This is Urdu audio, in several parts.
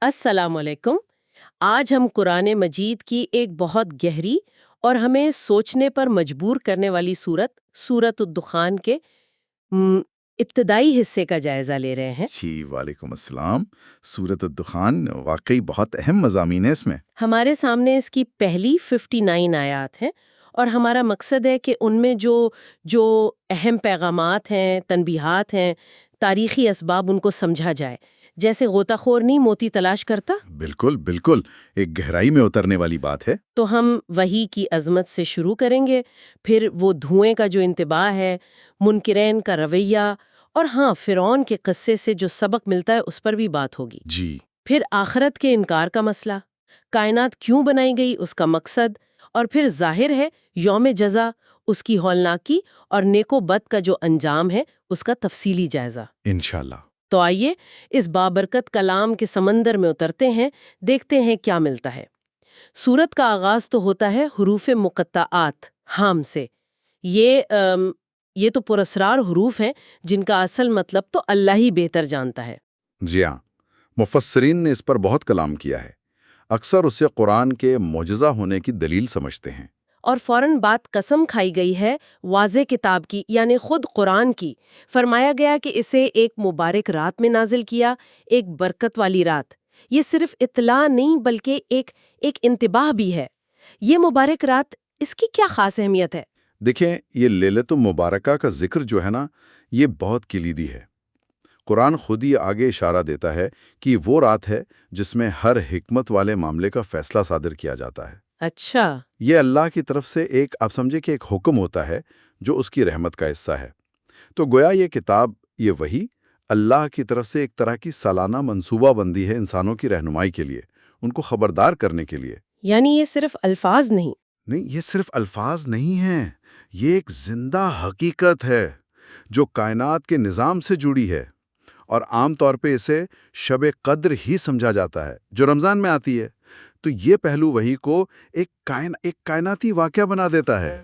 السلام علیکم۔ آج ہم قرآن مجید کی ایک بہت گہری اور ہمیں سوچنے پر مجبور کرنے والی سورت الدخان کے م، ابتدائی حصے کا جائزہ لے رہے ہیں۔ جی وعلیکم السلام۔ سورۃ الدخان واقعی بہت اہم مضامین ہے اس میں۔ ہمارے سامنے اس کی پہلی 59 آیات ہیں اور ہمارا مقصد ہے کہ ان میں جو اہم پیغامات ہیں، تنبیہات ہیں، تاریخی اسباب ان کو سمجھا جائے، جیسے غوطہ خور نہیں موتی تلاش کرتا۔ بالکل بالکل، ایک گہرائی میں اترنے والی بات ہے۔ تو ہم وحی کی عظمت سے شروع کریں گے، پھر وہ دھوئیں کا جو انتباہ ہے، منکرین کا رویہ، اور ہاں فرعون کے قصے سے جو سبق ملتا ہے اس پر بھی بات ہوگی۔ جی پھر آخرت کے انکار کا مسئلہ، کائنات کیوں بنائی گئی، اس کا مقصد، اور پھر ظاہر ہے یوم جزا، اس کی ہولناکی اور نیک و بد کا جو انجام ہے اس کا تفصیلی جائزہ۔ انشاءاللہ۔ تو آئیے اس بابرکت کلام کے سمندر میں اترتے ہیں، دیکھتے ہیں کیا ملتا ہے۔ سورت کا آغاز تو ہوتا ہے حروف مقطعات حام سے۔ یہ تو پراسرار حروف ہیں جن کا اصل مطلب تو اللہ ہی بہتر جانتا ہے۔ جی ہاں، مفسرین نے اس پر بہت کلام کیا ہے۔ اکثر اسے قرآن کے معجزہ ہونے کی دلیل سمجھتے ہیں۔ اور فوراً بات قسم کھائی گئی ہے واضح کتاب کی، یعنی خود قرآن کی۔ فرمایا گیا کہ اسے ایک مبارک رات میں نازل کیا، ایک برکت والی رات۔ یہ صرف اطلاع نہیں بلکہ ایک انتباہ بھی ہے۔ یہ مبارک رات، اس کی کیا خاص اہمیت ہے؟ دیکھیں، یہ لیلۃ المبارکہ کا ذکر جو ہے نا، یہ بہت کلیدی ہے۔ قرآن خود ہی آگے اشارہ دیتا ہے کہ وہ رات ہے جس میں ہر حکمت والے معاملے کا فیصلہ صادر کیا جاتا ہے۔ اچھا۔ یہ اللہ کی طرف سے آپ سمجھے کہ ایک حکم ہوتا ہے جو اس کی رحمت کا حصہ ہے۔ تو گویا یہ کتاب، یہ وحی، اللہ کی طرف سے ایک طرح کی سالانہ منصوبہ بندی ہے انسانوں کی رہنمائی کے لیے، ان کو خبردار کرنے کے لیے۔ یعنی یہ صرف الفاظ نہیں؟ نہیں، یہ صرف الفاظ نہیں ہیں، یہ ایک زندہ حقیقت ہے جو کائنات کے نظام سے جڑی ہے، اور عام طور پہ اسے شب قدر ہی سمجھا جاتا ہے جو رمضان میں آتی ہے۔ تو یہ پہلو وحی کو ایک کائناتی واقعہ بنا دیتا ہے۔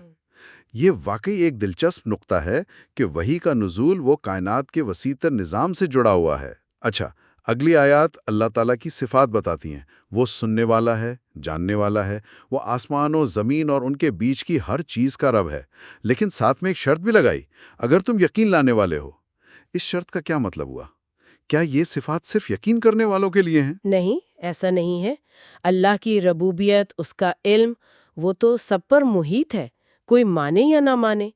یہ واقعی ایک دلچسپ نقطہ ہے کہ وحی کا نزول وہ کائنات کے وسیع تر نظام سے جڑا ہوا ہے۔ اچھا، اگلی آیات اللہ تعالیٰ کی صفات بتاتی ہیں۔ وہ سننے والا ہے، جاننے والا ہے، وہ آسمان و زمین اور ان کے بیچ کی ہر چیز کا رب ہے۔ لیکن ساتھ میں ایک شرط بھی لگائی، اگر تم یقین لانے والے ہو۔ اس شرط کا کیا مطلب ہوا؟ کیا یہ صفات صرف یقین کرنے والوں کے لیے ہیں؟ نہیں، ایسا نہیں ہے۔ اللہ کی ربوبیت، اس کا علم، وہ تو سب پر محیط ہے، کوئی مانے یا نہ مانے۔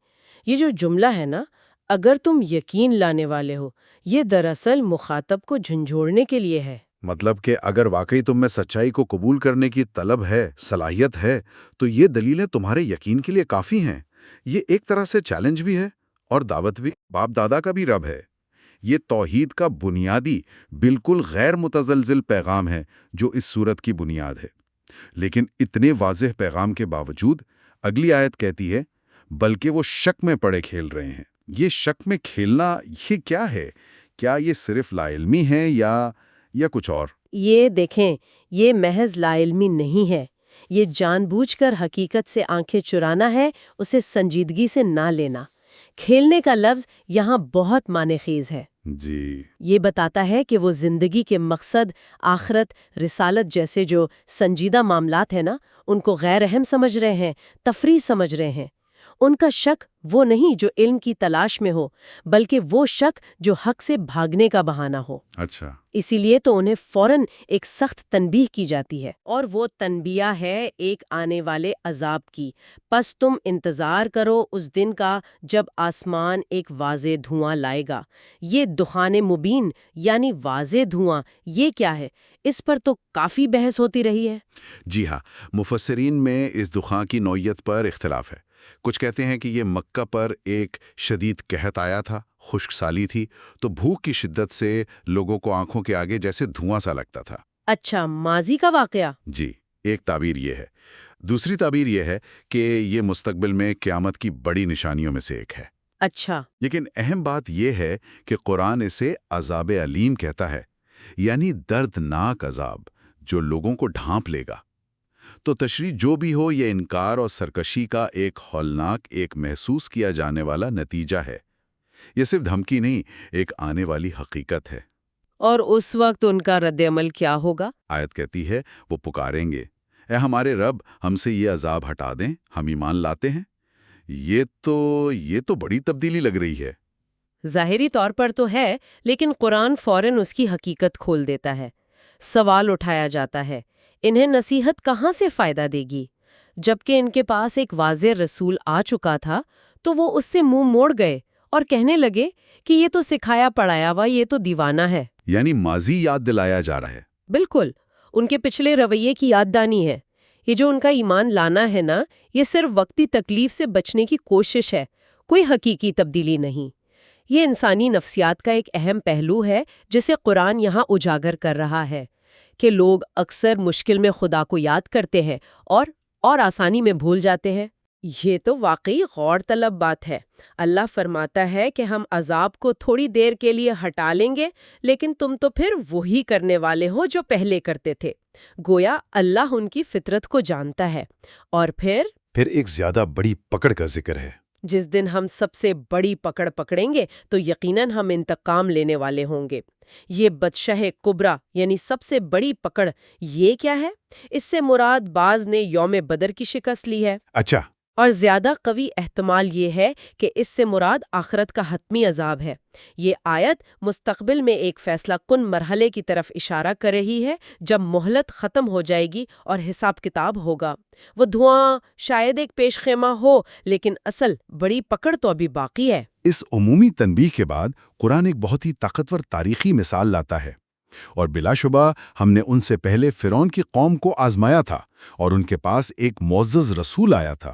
یہ جو جملہ ہے نا، اگر تم یقین لانے والے ہو، یہ دراصل مخاطب کو جھنجھوڑنے کے لیے ہے۔ مطلب کہ اگر واقعی تم میں سچائی کو قبول کرنے کی طلب ہے، صلاحیت ہے، تو یہ دلیلیں تمہارے یقین کے لیے کافی ہیں۔ یہ ایک طرح سے چیلنج بھی ہے اور دعوت بھی۔ باپ دادا کا بھی رب ہے۔ یہ توحید کا بنیادی، بالکل غیر متزلزل پیغام ہے جو اس صورت کی بنیاد ہے۔ لیکن اتنے واضح پیغام کے باوجود اگلی آیت کہتی ہے، بلکہ وہ شک میں پڑے کھیل رہے ہیں۔ یہ شک میں کھیلنا، یہ کیا ہے؟ کیا یہ صرف لا علمی ہے یا کچھ اور؟ یہ دیکھیں، یہ محض لا علمی نہیں ہے، یہ جان بوجھ کر حقیقت سے آنکھیں چرانا ہے، اسے سنجیدگی سے نہ لینا۔ کھیلنے کا لفظ یہاں بہت معنی خیز ہے۔ جی یہ بتاتا ہے کہ وہ زندگی کے مقصد، آخرت، رسالت جیسے جو سنجیدہ معاملات ہیں نا، ان کو غیر اہم سمجھ رہے ہیں، تفریح سمجھ رہے ہیں۔ ان کا شک وہ نہیں جو علم کی تلاش میں ہو، بلکہ وہ شک جو حق سے بھاگنے کا بہانہ ہو۔ اچھا، اسی لیے تو انہیں فوراً ایک سخت تنبیہ کی جاتی ہے، اور وہ تنبیہ ہے ایک آنے والے عذاب کی۔ پس تم انتظار کرو اس دن کا جب آسمان ایک واضح دھواں لائے گا۔ یہ دخان مبین یعنی واضح دھواں، یہ کیا ہے؟ اس پر تو کافی بحث ہوتی رہی ہے۔ جی ہاں، مفسرین میں اس دخان کی نوعیت پر اختلاف ہے۔ کچھ کہتے ہیں کہ یہ مکہ پر ایک شدید قحط آیا تھا، خشک سالی تھی، تو بھوک کی شدت سے لوگوں کو آنکھوں کے آگے جیسے دھواں سا لگتا تھا۔ اچھا، ماضی کا واقعہ؟ جی، ایک تعبیر یہ ہے۔ دوسری تعبیر یہ ہے کہ یہ مستقبل میں قیامت کی بڑی نشانیوں میں سے ایک ہے۔ اچھا۔ لیکن اہم بات یہ ہے کہ قرآن اسے عذاب علیم کہتا ہے، یعنی دردناک عذاب جو لوگوں کو ڈھانپ لے گا۔ تو تشریح جو بھی ہو، یہ انکار اور سرکشی کا ایک ہولناک، ایک محسوس کیا جانے والا نتیجہ ہے۔ یہ صرف دھمکی نہیں، ایک آنے والی حقیقت ہے۔ اور اس وقت ان کا رد عمل کیا ہوگا؟ آیت کہتی ہے وہ پکاریں گے، اے ہمارے رب، ہم سے یہ عذاب ہٹا دیں، ہم ایمان لاتے ہیں۔ یہ تو بڑی تبدیلی لگ رہی ہے۔ ظاہری طور پر تو ہے، لیکن قرآن فوراً اس کی حقیقت کھول دیتا ہے۔ سوال اٹھایا جاتا ہے، انہیں نصیحت کہاں سے فائدہ دے گی؟ جبکہ ان کے پاس ایک واضح رسول آ چکا تھا تو وہ اس سے منہ موڑ گئے اور کہنے لگے کہ یہ تو سکھایا پڑھایا ہوا، یہ تو دیوانہ ہے۔ یعنی ماضی یاد دلایا جا رہا ہے۔ بالکل، ان کے پچھلے رویے کی یاد دانی ہے۔ یہ جو ان کا ایمان لانا ہے نا، یہ صرف وقتی تکلیف سے بچنے کی کوشش ہے، کوئی حقیقی تبدیلی نہیں۔ یہ انسانی نفسیات کا ایک اہم پہلو ہے جسے قرآن یہاں اجاگر کر رہا ہے کہ لوگ اکثر مشکل میں خدا کو یاد کرتے ہیں اور آسانی میں بھول جاتے ہیں۔ یہ تو واقعی غور طلب بات ہے۔ اللہ فرماتا ہے کہ ہم عذاب کو تھوڑی دیر کے لیے ہٹا لیں گے، لیکن تم تو پھر وہی کرنے والے ہو جو پہلے کرتے تھے۔ گویا اللہ ان کی فطرت کو جانتا ہے۔ اور پھر ایک زیادہ بڑی پکڑ کا ذکر ہے۔ جس دن ہم سب سے بڑی پکڑ پکڑیں گے تو یقیناً ہم انتقام لینے والے ہوں گے۔ یہ بطشہ کبریٰ یعنی سب سے بڑی پکڑ، یہ کیا ہے؟ اس سے مراد بعض نے یوم بدر کی شکست لی ہے۔ اچھا۔ اور زیادہ قوی احتمال یہ ہے کہ اس سے مراد آخرت کا حتمی عذاب ہے۔ یہ آیت مستقبل میں ایک فیصلہ کن مرحلے کی طرف اشارہ کر رہی ہے، جب مہلت ختم ہو جائے گی اور حساب کتاب ہوگا۔ وہ دھواں شاید ایک پیش خیمہ ہو، لیکن اصل بڑی پکڑ تو ابھی باقی ہے۔ اس عمومی تنبیہ کے بعد قرآن ایک بہت ہی طاقتور تاریخی مثال لاتا ہے، اور بلا شبہ ہم نے ان سے پہلے فرعون کی قوم کو آزمایا تھا اور ان کے پاس ایک معزز رسول آیا تھا۔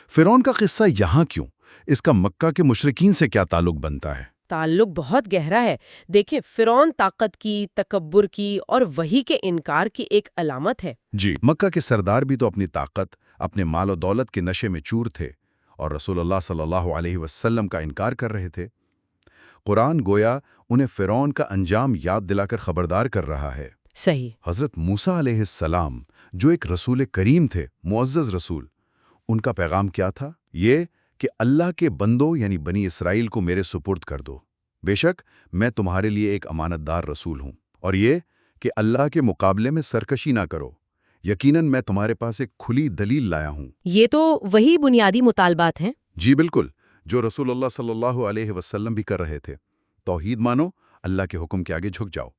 فرعون کا قصہ یہاں کیوں؟ اس کا مکہ کے مشرکین سے کیا تعلق بنتا ہے؟ تعلق بہت گہرا ہے۔ دیکھیں، فرعون طاقت کی، تکبر کی اور وحی کے انکار کی ایک علامت ہے۔ جی، مکہ کے سردار بھی تو اپنی طاقت، اپنے مال و دولت کے نشے میں چور تھے اور رسول اللہ صلی اللہ علیہ وسلم کا انکار کر رہے تھے۔ قرآن گویا انہیں فرعون کا انجام یاد دلا کر خبردار کر رہا ہے۔ صحیح۔ حضرت موسیٰ علیہ السلام جو ایک رسول کریم تھے، معزز رسول، ان کا پیغام کیا تھا؟ یہ کہ اللہ کے بندوں یعنی بنی اسرائیل کو میرے سپرد کر دو، بے شک میں تمہارے لیے ایک امانت دار رسول ہوں، اور یہ کہ اللہ کے مقابلے میں سرکشی نہ کرو، یقیناً میں تمہارے پاس ایک کھلی دلیل لایا ہوں۔ یہ تو وہی بنیادی مطالبات ہیں۔ جی بالکل، جو رسول اللہ صلی اللہ علیہ وسلم بھی کر رہے تھے۔ توحید مانو، اللہ کے حکم کے آگے جھک جاؤ۔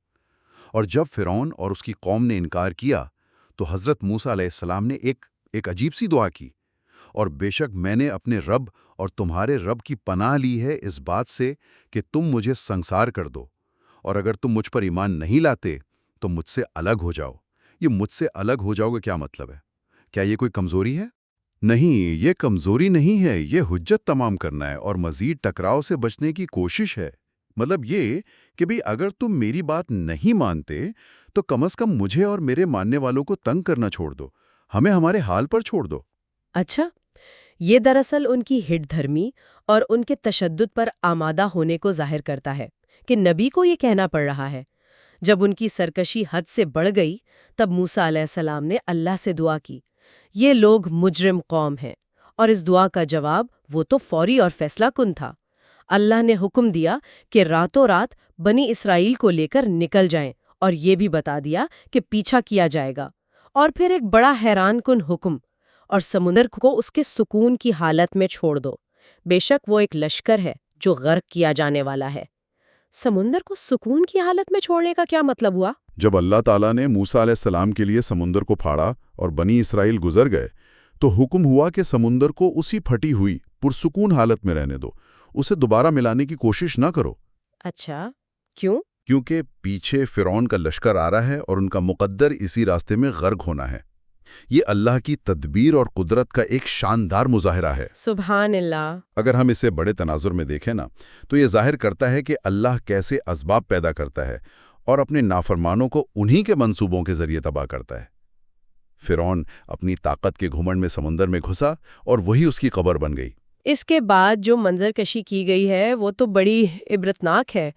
اور جب فرعون اور اس کی قوم نے انکار کیا تو حضرت موسیٰ علیہ السلام نے ایک عجیب سی دعا کی، اور بے شک میں نے اپنے رب اور تمہارے رب کی پناہ لی ہے اس بات سے کہ تم مجھے سنسار کر دو، اور اگر تم مجھ پر ایمان نہیں لاتے تو مجھ سے الگ ہو جاؤ۔ یہ مجھ سے الگ ہو جاؤ گا کیا مطلب ہے؟ کیا یہ کوئی کمزوری ہے؟ نہیں، یہ کمزوری نہیں ہے، یہ حجت تمام کرنا ہے اور مزید ٹکراؤ سے بچنے کی کوشش ہے۔ مطلب یہ کہ بھی اگر تم میری بات نہیں مانتے تو کم از کم مجھے اور میرے ماننے والوں کو تنگ کرنا چھوڑ دو، ہمیں ہمارے حال پر چھوڑ دو۔ اچھا، یہ دراصل ان کی ہٹ دھرمی اور ان کے تشدد پر آمادہ ہونے کو ظاہر کرتا ہے کہ نبی کو یہ کہنا پڑ رہا ہے۔ جب ان کی سرکشی حد سے بڑھ گئی تب موسیٰ علیہ السلام نے اللہ سے دعا کی۔ یہ لوگ مجرم قوم ہیں، اور اس دعا کا جواب وہ تو فوری اور فیصلہ کن تھا۔ اللہ نے حکم دیا کہ راتوں رات بنی اسرائیل کو لے کر نکل جائیں، اور یہ بھی بتا دیا کہ پیچھا کیا جائے گا۔ اور پھر ایک بڑا حیران کن حکم، اور سمندر کو اس کے سکون کی حالت میں چھوڑ دو۔ بے شک وہ ایک لشکر ہے جو غرق کیا جانے والا ہے۔ سمندر کو سکون کی حالت میں چھوڑنے کا کیا مطلب ہوا؟ جب اللہ تعالیٰ نے موسیٰ علیہ السلام کے لیے سمندر کو پھاڑا اور بنی اسرائیل گزر گئے تو حکم ہوا کہ سمندر کو اسی پھٹی ہوئی پرسکون حالت میں رہنے دو، اسے دوبارہ ملانے کی کوشش نہ کرو۔ اچھا، کیوں؟ کیونکہ پیچھے فرعون کا لشکر آ رہا ہے اور ان کا مقدر اسی راستے میں غرق ہونا ہے۔ یہ اللہ کی تدبیر اور قدرت کا ایک شاندار مظاہرہ ہے۔ سبحان اللہ۔ اگر ہم اسے بڑے تناظر میں دیکھیں نا تو یہ ظاہر کرتا ہے کہ اللہ کیسے اسباب پیدا کرتا ہے اور اپنے نافرمانوں کو انہی کے منصوبوں کے ذریعے تباہ کرتا ہے۔ فرعون اپنی طاقت کے گھمنڈ میں سمندر میں گھسا اور وہی اس کی قبر بن گئی۔ اس کے بعد جو منظر کشی کی گئی ہے وہ تو بڑی عبرتناک ہے۔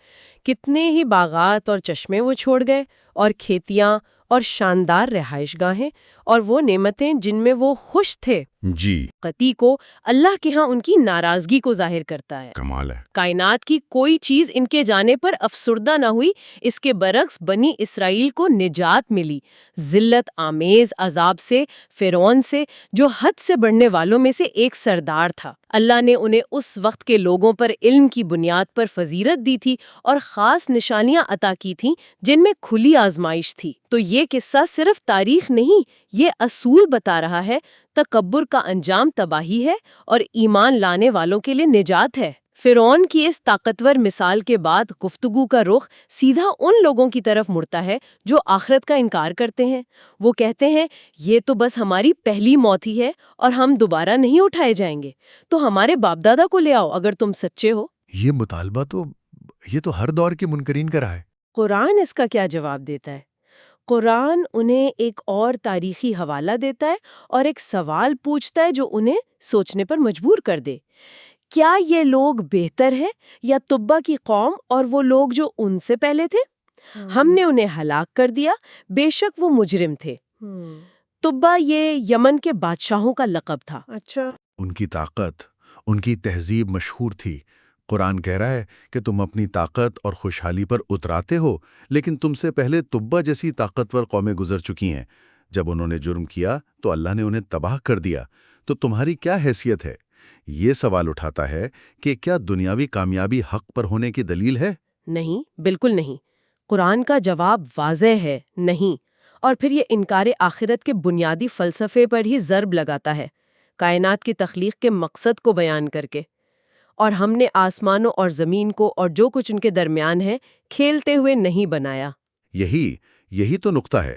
کتنے ہی باغات اور چشمے وہ چھوڑ گئے، اور کھیتیاں اور شاندار رہائش گاہیں اور وہ نعمتیں جن میں وہ خوش تھے۔ جی قطعی کو اللہ کے ہاں ان کی ناراضگی کو ظاہر کرتا ہے۔ کمال ہے۔ کائنات کی کوئی چیز ان کے جانے پر افسردہ نہ ہوئی، اس کے برعکس بنی اسرائیل کو نجات ملی ذلت آمیز عذاب سے، فرعون سے، جو حد سے بڑھنے والوں میں سے ایک سردار تھا۔ اللہ نے انہیں اس وقت کے لوگوں پر علم کی بنیاد پر فضیلت دی تھی اور خاص نشانیاں عطا کی تھیں جن میں کھلی آزمائش تھی۔ تو یہ قصہ صرف تاریخ نہیں، یہ اصول بتا رہا ہے، تکبر کا انجام تباہی ہے اور ایمان لانے والوں کے لیے نجات ہے۔ فرعون کی اس طاقتور مثال کے بعد گفتگو کا رخ سیدھا ان لوگوں کی طرف مڑتا ہے جو آخرت کا انکار کرتے ہیں۔ وہ کہتے ہیں یہ تو بس ہماری پہلی موت ہی ہے اور ہم دوبارہ نہیں اٹھائے جائیں گے، تو ہمارے باپ دادا کو لے آؤ اگر تم سچے ہو۔ یہ مطالبہ تو ہر دور کے منکرین کا رہا ہے۔ قرآن اس کا کیا جواب دیتا ہے؟ قرآن انہیں ایک اور تاریخی حوالہ دیتا ہے اور ایک سوال پوچھتا ہے جو انہیں سوچنے پر مجبور کر دے۔ کیا یہ لوگ بہتر ہیں یا تبا کی قوم اور وہ لوگ جو ان سے پہلے تھے؟ ہم نے انہیں ہلاک کر دیا، بے شک وہ مجرم تھے۔ تبا یہ یمن کے بادشاہوں کا لقب تھا۔ اچھا، ان کی طاقت، ان کی تہذیب مشہور تھی۔ قرآن کہہ رہا ہے کہ تم اپنی طاقت اور خوشحالی پر اتراتے ہو، لیکن تم سے پہلے تبا جیسی طاقتور قومیں گزر چکی ہیں۔ جب انہوں نے جرم کیا تو اللہ نے انہیں تباہ کر دیا، تو تمہاری کیا حیثیت ہے؟ یہ سوال اٹھاتا ہے کہ کیا دنیاوی کامیابی حق پر ہونے کی دلیل ہے؟ نہیں، بالکل نہیں۔ قرآن کا جواب واضح ہے، نہیں، اور پھر یہ انکار آخرت کے بنیادی فلسفے پر ہی ضرب لگاتا ہے، کائنات کی تخلیق کے مقصد کو بیان کر کے۔ اور ہم نے آسمانوں اور زمین کو اور جو کچھ ان کے درمیان ہے کھیلتے ہوئے نہیں بنایا۔ یہی تو نقطہ ہے۔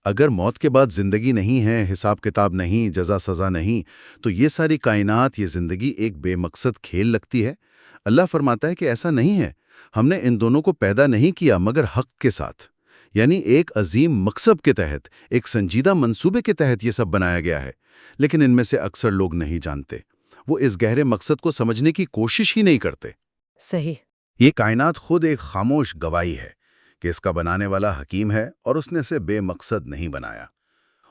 اگر موت کے بعد زندگی نہیں ہے، حساب کتاب نہیں، جزا سزا نہیں، تو یہ ساری کائنات، یہ زندگی ایک بے مقصد کھیل لگتی ہے۔ اللہ فرماتا ہے کہ ایسا نہیں ہے، ہم نے ان دونوں کو پیدا نہیں کیا مگر حق کے ساتھ، یعنی ایک عظیم مقصد کے تحت، ایک سنجیدہ منصوبے کے تحت یہ سب بنایا گیا ہے۔ لیکن ان میں سے اکثر لوگ نہیں جانتے، وہ اس گہرے مقصد کو سمجھنے کی کوشش ہی نہیں کرتے۔ صحیح۔ یہ کائنات خود ایک خاموش گواہی ہے کہ اس کا بنانے والا حکیم ہے اور اس نے اسے بے مقصد نہیں بنایا،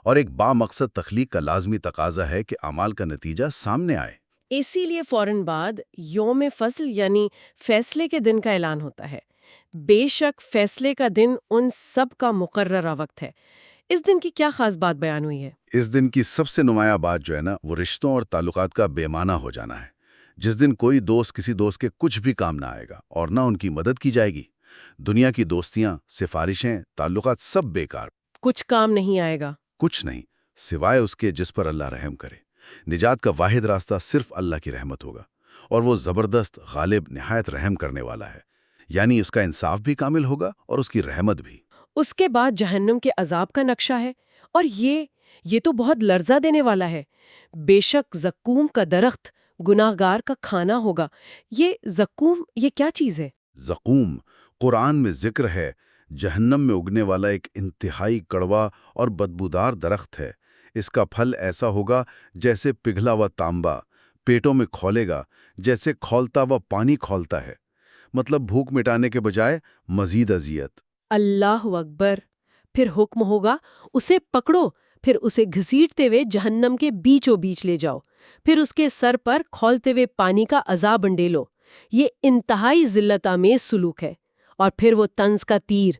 اور ایک با مقصد تخلیق کا لازمی تقاضا ہے کہ اعمال کا نتیجہ سامنے آئے۔ اسی لیے فوراً بعد یوم فصل یعنی فیصلے کے دن کا اعلان ہوتا ہے۔ بے شک فیصلے کا دن ان سب کا مقررہ وقت ہے۔ اس دن کی کیا خاص بات بیان ہوئی ہے؟ اس دن کی سب سے نمایاں بات جو ہے نا، وہ رشتوں اور تعلقات کا بے معنی ہو جانا ہے۔ جس دن کوئی دوست کسی دوست کے کچھ بھی کام نہ آئے گا اور نہ ان کی مدد کی جائے گی۔ دنیا کی دوستیاں، سفارشیں، تعلقات سب بیکار۔ کچھ کام نہیں آئے گا۔ کچھ نہیں، سوائے اس کے جس پر اللہ رحم کرے۔ نجات کا واحد راستہ صرف اللہ کی رحمت ہوگا، اور وہ زبردست، غالب، نہایت رحم کرنے والا ہے، یعنی اس کا انصاف بھی کامل ہوگا اور اس کی رحمت بھی۔ اس کے بعد جہنم کے عذاب کا نقشہ ہے، اور یہ تو بہت لرزہ دینے والا ہے۔ بے شک زقوم کا درخت گناہگار کا کھانا ہوگا۔ یہ زقوم، یہ کیا چیز ہے؟ زقوم قرآن میں ذکر ہے، جہنم میں اگنے والا ایک انتہائی کڑوا اور بدبودار درخت ہے۔ اس کا پھل ایسا ہوگا جیسے پگھلا ہوا تانبا، پیٹوں میں کھولے گا جیسے کھولتا ہوا پانی کھولتا ہے، مطلب بھوک مٹانے کے بجائے مزید اذیت۔ اللہ اکبر۔ پھر حکم ہوگا اسے پکڑو، پھر اسے گھسیٹتے ہوئے جہنم کے بیچوں بیچ لے جاؤ، پھر اس کے سر پر کھولتے ہوئے پانی کا عذاب انڈیلو۔ یہ انتہائی ذلت آمیز سلوک ہے۔ اور پھر وہ طنز کا تیر،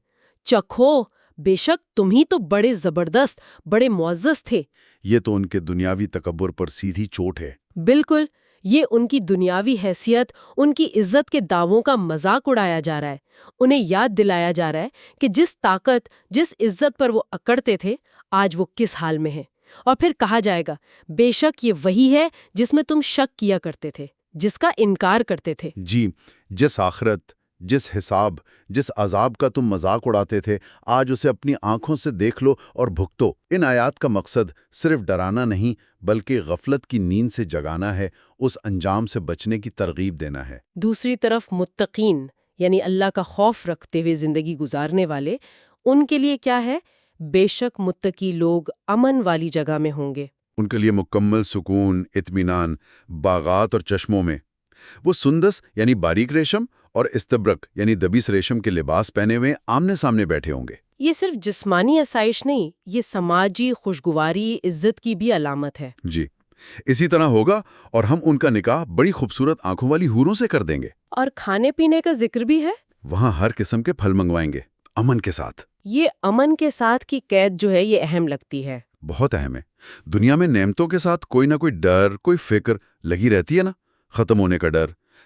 چکھو، بے شک تم ہی تو بڑے زبردست، بڑے معزز تھے۔ یہ تو ان کے دنیاوی تکبر پر سیدھی چوٹ ہے۔ بالکل، یہ ان کی دنیاوی حیثیت، ان کی عزت کے دعووں کا مذاق اڑایا جا رہا ہے۔ انہیں یاد دلایا جا رہا ہے کہ جس طاقت، جس عزت پر وہ اکڑتے تھے، آج وہ کس حال میں ہے۔ اور پھر کہا جائے گا، بے شک یہ وہی ہے جس میں تم شک کیا کرتے تھے، جس کا انکار کرتے تھے۔ جی، جس آخرت، جس حساب، جس عذاب کا تم مذاق اڑاتے تھے، آج اسے اپنی آنکھوں سے دیکھ لو اور بھگتو۔ ان آیات کا مقصد صرف ڈرانا نہیں بلکہ غفلت کی نیند سے جگانا ہے، اس انجام سے بچنے کی ترغیب دینا ہے۔ دوسری طرف متقین یعنی اللہ کا خوف رکھتے ہوئے زندگی گزارنے والے، ان کے لیے کیا ہے؟ بے شک متقی لوگ امن والی جگہ میں ہوں گے۔ ان کے لیے مکمل سکون، اطمینان، باغات اور چشموں میں۔ وہ سندس یعنی باریک ریشم اور استبرق یعنی دبیس ریشم کے لباس پہنے ہوئے آمنے سامنے بیٹھے ہوں گے۔ یہ صرف جسمانی آسائش نہیں، یہ سماجی خوشگواری، عزت کی بھی علامت ہے۔ جی، اسی طرح ہوگا اور ہم ان کا نکاح بڑی خوبصورت آنکھوں والی حوروں سے کر دیں گے۔ اور کھانے پینے کا ذکر بھی ہے؟ وہاں ہر قسم کے پھل منگوائیں گے، امن کے ساتھ۔ یہ امن کے ساتھ کی قید جو ہے یہ اہم لگتی ہے۔ بہت اہم ہے۔ دنیا میں نعمتوں کے ساتھ کوئی نہ کوئی ڈر، کوئی فکر لگی رہتی ہے نا، ختم ہونے کا ڈر،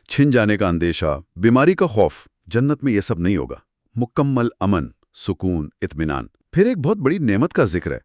چھن جانے کا اندیشہ، بیماری کا خوف۔ جنت میں یہ سب نہیں ہوگا، مکمل امن، سکون، اطمینان۔ پھر ایک بہت بڑی نعمت کا ذکر ہے،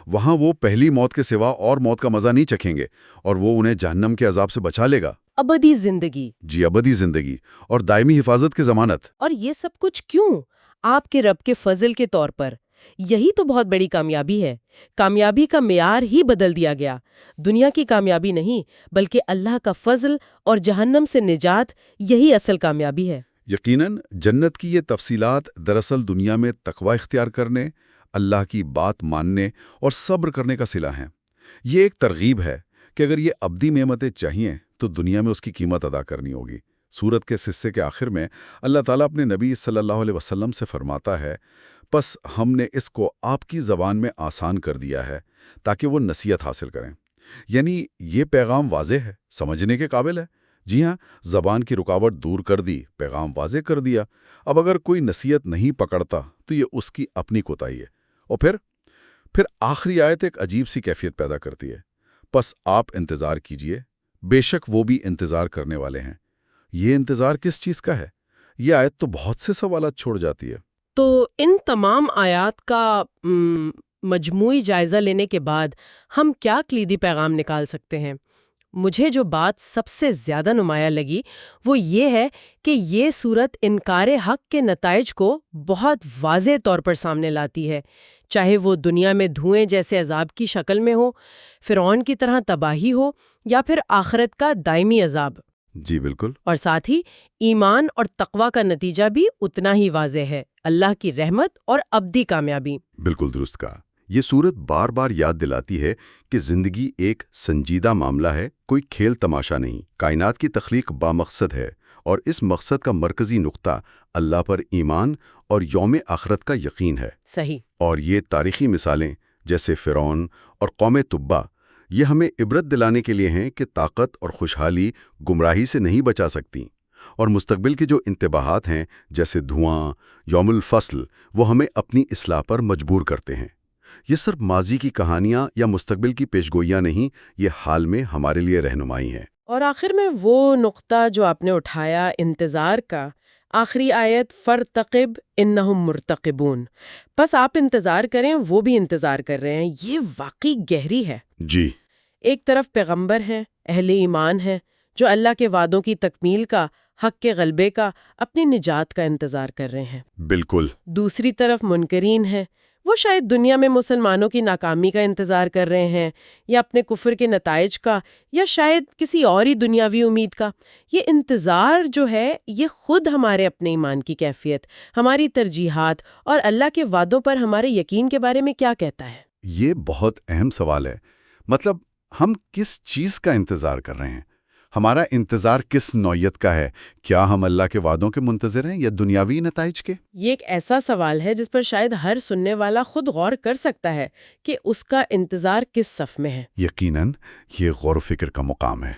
وہاں وہ پہلی موت کے سوا اور موت کا مزہ نہیں چکھیں گے، اور وہ انہیں جہنم کے عذاب سے بچا لے گا۔ ابدی زندگی۔ جی، ابدی زندگی اور دائمی حفاظت کی ضمانت۔ اور یہ سب کچھ کیوں؟ آپ کے رب کے فضل کے طور پر۔ یہی تو بہت بڑی کامیابی ہے۔ کامیابی کا معیار ہی بدل دیا گیا۔ دنیا کی کامیابی نہیں، بلکہ اللہ کا فضل اور جہنم سے نجات، یہی اصل کامیابی ہے۔ یقیناً جنت کی یہ تفصیلات دراصل دنیا میں تقوی اختیار کرنے، اللہ کی بات ماننے اور صبر کرنے کا صلہ ہیں۔ یہ ایک ترغیب ہے کہ اگر یہ ابدی نعمتیں چاہیے تو دنیا میں اس کی قیمت ادا کرنی ہوگی۔ سورت کے حصے کے آخر میں اللہ تعالیٰ اپنے نبی صلی اللہ علیہ وسلم سے فرماتا ہے، پس ہم نے اس کو آپ کی زبان میں آسان کر دیا ہے تاکہ وہ نصیحت حاصل کریں۔ یعنی یہ پیغام واضح ہے، سمجھنے کے قابل ہے۔ جی ہاں، زبان کی رکاوٹ دور کر دی، پیغام واضح کر دیا۔ اب اگر کوئی نصیحت نہیں پکڑتا تو یہ اس کی اپنی کوتاہی ہے۔ اور پھر آخری آیت ایک عجیب سی کیفیت پیدا کرتی ہے، پس آپ انتظار کیجئے، بے شک وہ بھی انتظار کرنے والے ہیں۔ یہ انتظار کس چیز کا ہے؟ یہ آیت تو بہت سے سوالات چھوڑ جاتی ہے۔ تو ان تمام آیات کا مجموعی جائزہ لینے کے بعد ہم کیا کلیدی پیغام نکال سکتے ہیں؟ مجھے جو بات سب سے زیادہ نمایاں لگی وہ یہ ہے کہ یہ سورت انکار حق کے نتائج کو بہت واضح طور پر سامنے لاتی ہے، چاہے وہ دنیا میں دھوئیں جیسے عذاب کی شکل میں ہو، فرعون کی طرح تباہی ہو، یا پھر آخرت کا دائمی عذاب۔ جی بالکل۔ اور ساتھ ہی ایمان اور تقوی کا نتیجہ بھی اتنا ہی واضح ہے، اللہ کی رحمت اور ابدی کامیابی۔ بالکل درست کہا۔ یہ سورت بار بار یاد دلاتی ہے کہ زندگی ایک سنجیدہ معاملہ ہے، کوئی کھیل تماشا نہیں۔ کائنات کی تخلیق بامقصد ہے، اور اس مقصد کا مرکزی نقطہ اللہ پر ایمان اور یوم آخرت کا یقین ہے۔ صحیح۔ اور یہ تاریخی مثالیں جیسے فرعون اور قوم تبا یہ ہمیں عبرت دلانے کے لیے ہیں کہ طاقت اور خوشحالی گمراہی سے نہیں بچا سکتی، اور مستقبل کے جو انتباہات ہیں جیسے دھواں، یوم الفصل، وہ ہمیں اپنی اصلاح پر مجبور کرتے ہیں۔ یہ صرف ماضی کی کہانیاں یا مستقبل کی پیشگوئیاں نہیں، یہ حال میں ہمارے لیے رہنمائی ہیں۔ اور آخر میں وہ نقطہ جو آپ نے اٹھایا انتظار کا، آخری آیت فَارْتَقِبْ إِنَّهُمْ مُرْتَقِبُونَ، بس آپ انتظار کریں، وہ بھی انتظار کر رہے ہیں۔ یہ واقعی گہری ہے۔ جی۔ ایک طرف پیغمبر ہیں، اہل ایمان ہیں، جو اللہ کے وعدوں کی تکمیل کا، حق کے غلبے کا، اپنی نجات کا انتظار کر رہے ہیں۔ بالکل۔ دوسری طرف منکرین ہیں، وہ شاید دنیا میں مسلمانوں کی ناکامی کا انتظار کر رہے ہیں، یا اپنے کفر کے نتائج کا، یا شاید کسی اور ہی دنیاوی امید کا۔ یہ انتظار جو ہے یہ خود ہمارے اپنے ایمان کی کیفیت، ہماری ترجیحات اور اللہ کے وعدوں پر ہمارے یقین کے بارے میں کیا کہتا ہے۔ یہ بہت اہم سوال ہے۔ مطلب ہم کس چیز کا انتظار کر رہے ہیں؟ ہمارا انتظار کس نوعیت کا ہے؟ کیا ہم اللہ کے وعدوں کے منتظر ہیں یا دنیاوی نتائج کے؟ یہ ایک ایسا سوال ہے جس پر شاید ہر سننے والا خود غور کر سکتا ہے کہ اس کا انتظار کس صف میں ہے۔ یقیناً یہ غور و فکر کا مقام ہے۔